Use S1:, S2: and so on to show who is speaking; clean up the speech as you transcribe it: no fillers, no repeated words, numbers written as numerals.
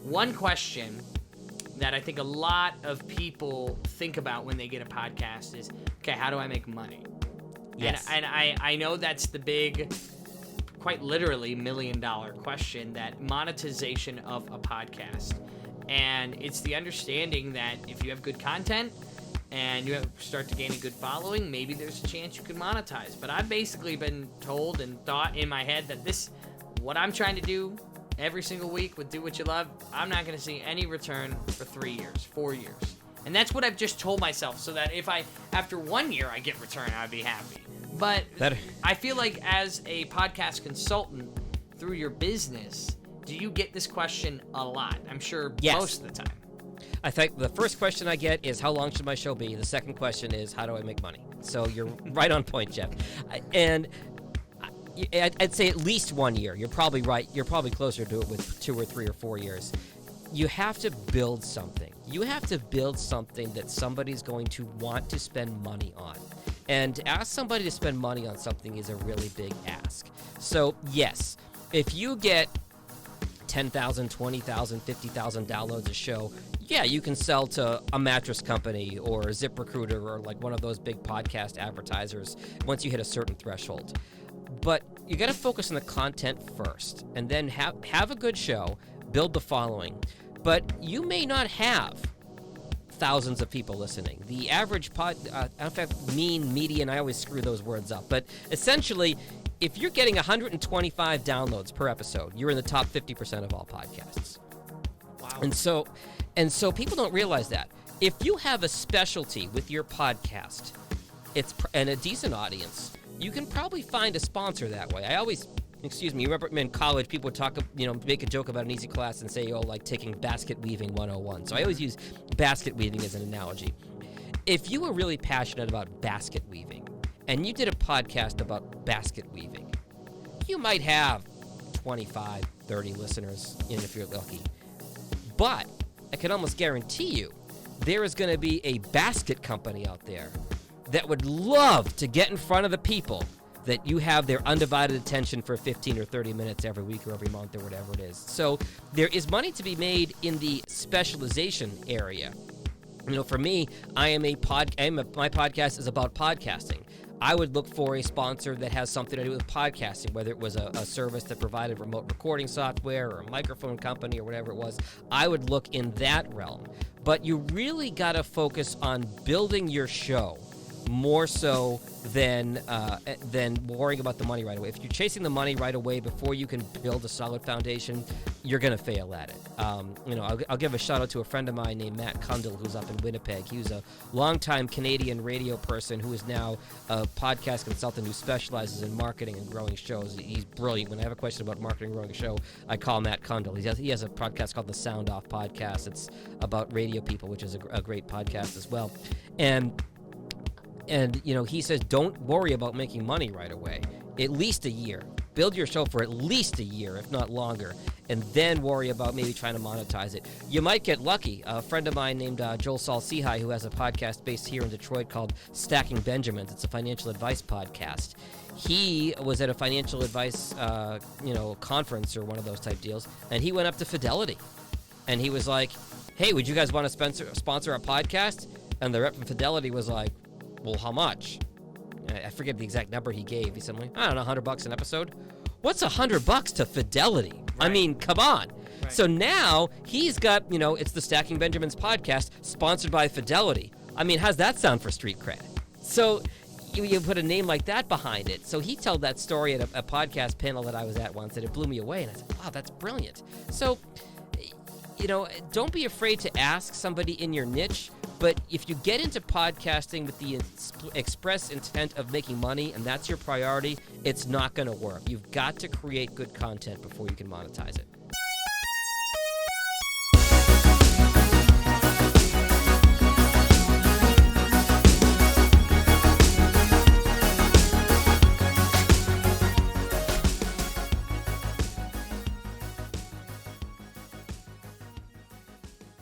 S1: one question that I think a lot of people think about when they get a podcast is, okay, how do I make money?
S2: Yes.
S1: And I know that's the big, quite literally, $1 million question, that monetization of a podcast. And it's the understanding that if you have good content and you start to gain a good following, maybe there's a chance you can monetize. But I've basically been told and thought in my head that what I'm trying to do every single week with Do What You Love, I'm not going to see any return for 3 years, 4 years. And that's what I've just told myself, so that if after 1 year I get return, I'd be happy. But I feel like as a podcast consultant through your business, do you get this question a lot? I'm sure most of the time.
S2: I think the first question I get is, how long should my show be? The second question is, how do I make money? So you're right on point, Jeff. And I'd say at least 1 year. You're probably right. You're probably closer to it with 2 or 3 or 4 years. You have to build something. You have to build something that somebody's going to want to spend money on. And to ask somebody to spend money on something is a really big ask. So, yes, if you get 10,000, 20,000, 50,000 downloads a show, yeah, you can sell to a mattress company or ZipRecruiter or like one of those big podcast advertisers once you hit a certain threshold. But you got to focus on the content first, and then have a good show, build the following. But you may not have thousands of people listening. The average mean, median, I always screw those words up. But essentially, if you're getting 125 downloads per episode, you're in the top 50% of all podcasts.
S1: Wow.
S2: And so people don't realize that. If you have a specialty with your podcast, and a decent audience, you can probably find a sponsor that way. Remember in college, people would talk, make a joke about an easy class and say, like taking basket weaving 101. So I always use basket weaving as an analogy. If you were really passionate about basket weaving and you did a podcast about basket weaving, you might have 25, 30 listeners, if you're lucky. But I can almost guarantee you there is going to be a basket company out there that would love to get in front of the people that you have their undivided attention for 15 or 30 minutes every week or every month or whatever it is. So there is money to be made in the specialization area. For me, my podcast is about podcasting. I would look for a sponsor that has something to do with podcasting, whether it was a service that provided remote recording software or a microphone company or whatever it was. I would look in that realm. But you really got to focus on building your show more so than worrying about the money right away. If you're chasing the money right away before you can build a solid foundation, you're going to fail at it. I'll give a shout out to a friend of mine named Matt Kundle, who's up in Winnipeg. He was a longtime Canadian radio person who is now a podcast consultant who specializes in marketing and growing shows. He's brilliant. When I have a question about marketing and growing a show, I call Matt Kundle. He has a podcast called the Sound Off Podcast. It's about radio people, which is a great podcast as well. And he says, don't worry about making money right away. At least a year. Build your show for at least a year, if not longer, and then worry about maybe trying to monetize it. You might get lucky. A friend of mine named Joel Salsihai, who has a podcast based here in Detroit called Stacking Benjamins. It's a financial advice podcast. He was at a financial advice, conference or one of those type deals, and he went up to Fidelity. And he was like, hey, would you guys want to sponsor our podcast? And the rep from Fidelity was like, well, how much? I forget the exact number he gave. He said, I don't know, $100 an episode. What's $100 to Fidelity? Right. I mean, come on. Right. So now he's got, it's the Stacking Benjamins podcast sponsored by Fidelity. I mean, how's that sound for street cred? So you put a name like that behind it. So he told that story at a podcast panel that I was at once, and it blew me away. And I said, wow, that's brilliant. So, don't be afraid to ask somebody in your niche. But if you get into podcasting with the express intent of making money, and that's your priority, it's not going to work. You've got to create good content before you can monetize it.